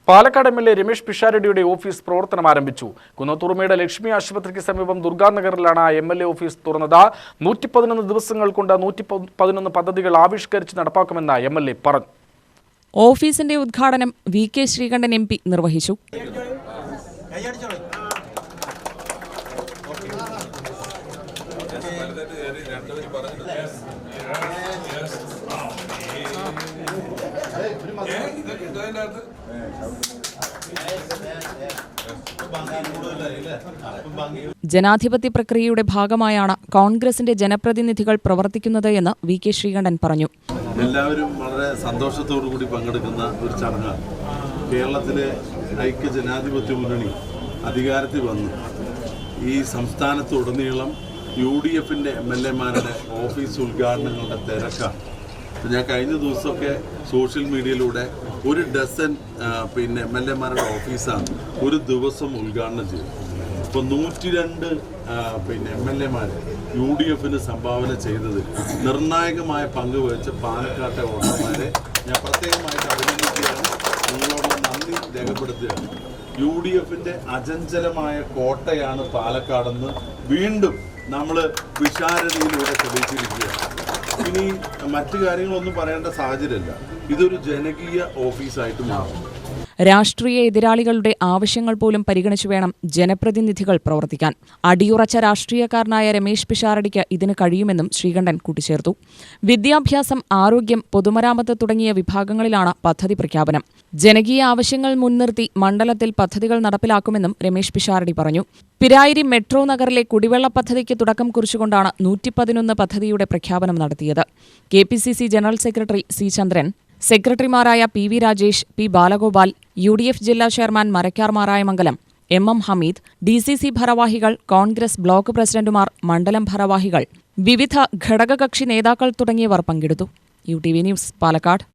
Palakkad MLA. Ramesh പിഷാരടിയുടെ office പ്രവർത്തനം ആരംഭിച്ചു. കുന്നത്തൂർമയുടെ ലക്ഷ്മി ആശുപത്രിക്ക് സമീപം ദുർഗാനഗറിലാണ് എം.എൽ.എ. ഓഫീസ് തുറന്നത്. 111 ദിവസങ്ങൾ കൊണ്ട് 111 പദ്ധതികൾ ആവിഷ്കരിച്ച് നടപ്പാക്കുമെന്ന് എം.എൽ.എ. പറഞ്ഞു. ഓഫീസിന്റെ ഉദ്ഘാടനം വി.കെ. ശ്രീകണ്ഠൻ എം.പി. നിർവഹിച്ചു. ജനാധിപത്യ പ്രക്രിയയുടെ ഭാഗമായാണ് കോൺഗ്രസിന്റെ ജനപ്രതിനിധികൾ പ്രവർത്തിക്കുന്നത് എന്ന് വി.കെ. ശ്രീകണ്ഠൻ പറഞ്ഞു. എല്ലാവരും വളരെ സന്തോഷത്തോടു കൂടി പങ്കെടുക്കുന്ന ഒരു ചടങ്ങാണ്. കേരളത്തിലെ ഐക്യ ജനാധിപത്യ മുന്നണി അധികാരത്തിൽ വന്നു ഈ സംസ്ഥാനത്തുടനീളം UDFന്റെ MLA-മാരുടെ ഓഫീസ് ഉദ്ഘാടനങ്ങളുടെ തിരക്കാണ്. ഞാൻ കഴിഞ്ഞ ദിവസമൊക്കെ സോഷ്യൽ മീഡിയയിലൂടെ 1 ഡസൻ MLA-മാരുടെ ഓഫീസാണ് ഒരു ദിവസം ഉദ്ഘാടനം ചെയ്തത്. ഇപ്പോൾ 102 MLA-മാർ UDFന് സംഭാവന ചെയ്തത് നിർണായകമായ പങ്ക് വഹിച്ച പാലക്കാട്ടെ വോട്ടർമാരെ ഞാൻ പ്രത്യേകമായിട്ട് അഭിനന്ദിക്കുകയാണ്. നിങ്ങളോട് നന്ദി രേഖപ്പെടുത്തുകയാണ്. UDFന്റെ അചഞ്ചലമായ കോട്ടയാണ് പാലക്കാടെന്ന് വീണ്ടും നമ്മൾ പിഷാരടിയിലൂടെ തെളിയിച്ചിരിക്കുകയാണ്. ഇനി മറ്റു കാര്യങ്ങളൊന്നും പറയേണ്ട സാഹചര്യമല്ല. ഇതൊരു ജനകീയ ഓഫീസായിട്ട് മാറും. രാഷ്ട്രീയ എതിരാളികളുടെ ആവശ്യങ്ങൾ പോലും പരിഗണിച്ചു വേണം ജനപ്രതിനിധികൾ പ്രവർത്തിക്കാൻ. അടിയുറച്ച രാഷ്ട്രീയക്കാരനായ രമേശ് പിഷാരടിക്ക് ഇതിന് കഴിയുമെന്നും ശ്രീകണ്ഠൻ കൂട്ടിച്ചേർത്തു. വിദ്യാഭ്യാസം, ആരോഗ്യം, പൊതുമരാമത്ത് തുടങ്ങിയ വിഭാഗങ്ങളിലാണ് പദ്ധതി പ്രഖ്യാപനം. ജനകീയ ആവശ്യങ്ങൾ മുൻനിർത്തി മണ്ഡലത്തിൽ പദ്ധതികൾ നടപ്പിലാക്കുമെന്നും രമേശ് പിഷാരടി പറഞ്ഞു. പിരായിരി മെട്രോ നഗറിലെ കുടിവെള്ള പദ്ധതിക്ക് തുടക്കം കുറിച്ചുകൊണ്ടാണ് 111 പദ്ധതിയുടെ പ്രഖ്യാപനം നടത്തിയത്. KPCC general secretary C. Chandran, സെക്രട്ടറിമാരായ PV Rajesh, P. Balagopal, UDF ജില്ലാ chairman Marakkar Marayamangalam, MM Hameed, DCC ഭാരവാഹികൾ, കോൺഗ്രസ് ബ്ലോക്ക് പ്രസിഡന്റുമാർ, മണ്ഡലം ഭാരവാഹികൾ, വിവിധ ഘടകകക്ഷി നേതാക്കൾ തുടങ്ങിയവർ പങ്കെടുത്തു. UTV news, Palakkad.